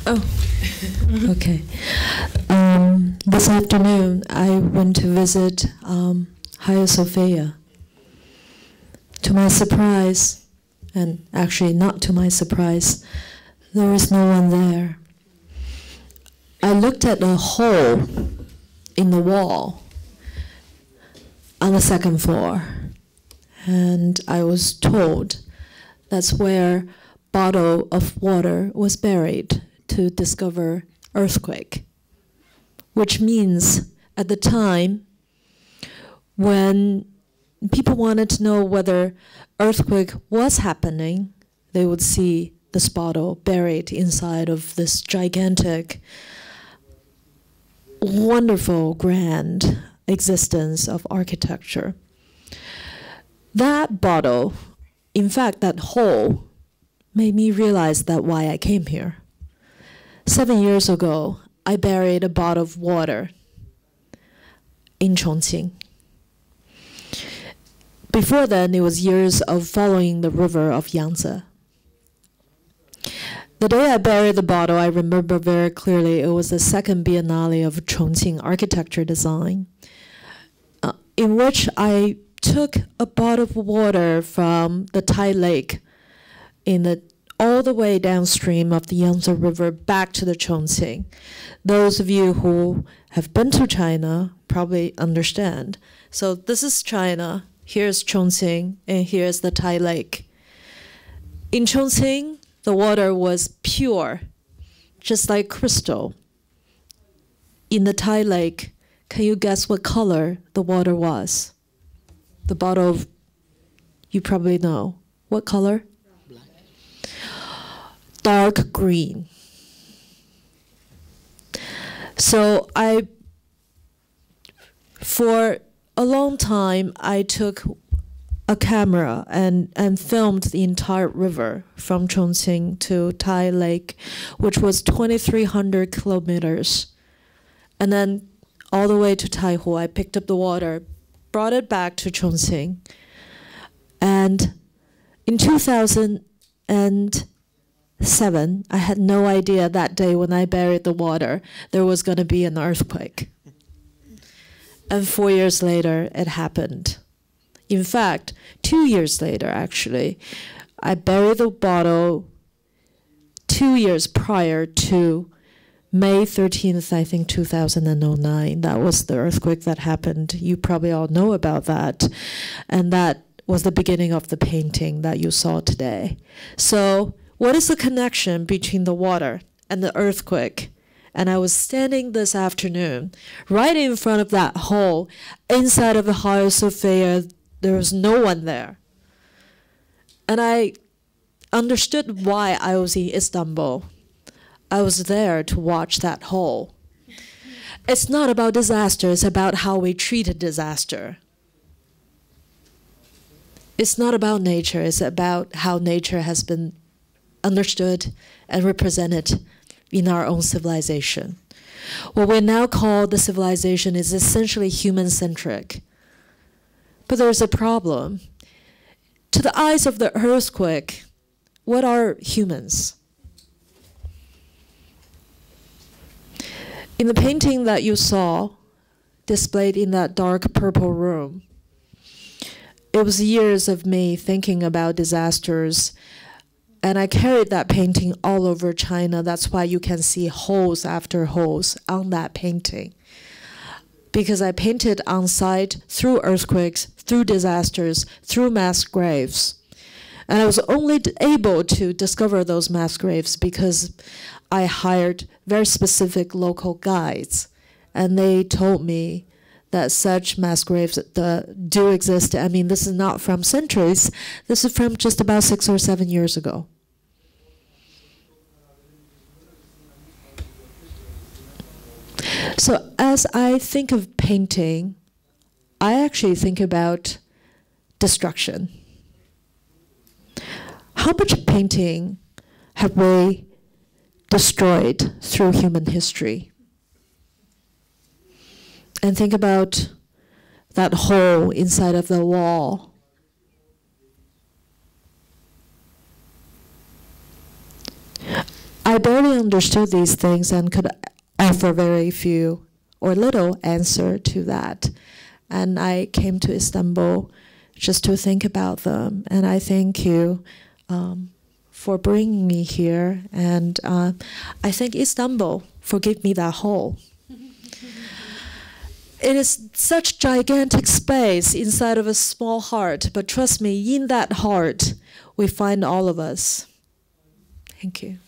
Oh, okay. This afternoon, I went to visit Hagia Sophia. To my surprise, and actually not to my surprise, there was no one there. I looked at a hole in the wall on the second floor, and I was told that's where bottle of water was buried to discover earthquake, which means at the time when people wanted to know whether earthquake was happening, they would see this bottle buried inside of this gigantic, wonderful, grand existence of architecture. That bottle, in fact, that hole, made me realize that why I came here. 7 years ago, I buried a bottle of water in Chongqing. Before then, it was years of following the river of Yangtze. The day I buried the bottle, I remember very clearly it was the second Biennale of Chongqing architecture design, in which I took a bottle of water from the Tai Lake all the way downstream of the Yangtze River back to the Chongqing. Those of you who have been to China probably understand. So this is China, here's Chongqing, and here's the Tai Lake. In Chongqing, the water was pure, just like crystal. In the Tai Lake, can you guess what color the water was? The bottle, you probably know. What color? Dark green. So for a long time, I took a camera and filmed the entire river from Chongqing to Tai Lake, which was 2,300 kilometers. And then all the way to Taihu, I picked up the water, brought it back to Chongqing. And in 2007, I had no idea that day when I buried the water, there was going to be an earthquake. And 4 years later, it happened. In fact, 2 years later, actually, I buried the bottle 2 years prior to May 13th, I think, 2009. That was the earthquake that happened. You probably all know about that. And that was the beginning of the painting that you saw today. So what is the connection between the water and the earthquake? And I was standing this afternoon right in front of that hole inside of the Hagia Sophia. There was no one there. And I understood why I was in Istanbul. I was there to watch that hole. It's not about disaster, it's about how we treat a disaster. It's not about nature, it's about how nature has been understood and represented in our own civilization. What we now call the civilization is essentially human-centric. But there's a problem. To the eyes of the earthquake, what are humans? In the painting that you saw, displayed in that dark purple room, it was years of me thinking about disasters, and I carried that painting all over China. That's why you can see holes after holes on that painting. Because I painted on site through earthquakes, through disasters, through mass graves. And I was only able to discover those mass graves because I hired very specific local guides. And they told me that such mass graves do exist. I mean, this is not from centuries. This is from just about 6 or 7 years ago. So as I think of painting, I actually think about destruction. How much painting have we destroyed through human history? And think about that hole inside of the wall. I barely understood these things and could offer very few or little answer to that. And I came to Istanbul just to think about them. And I thank you for bringing me here. And I thank Istanbul for giving me that hole. It is such gigantic space inside of a small heart, but trust me, in that heart, we find all of us. Thank you.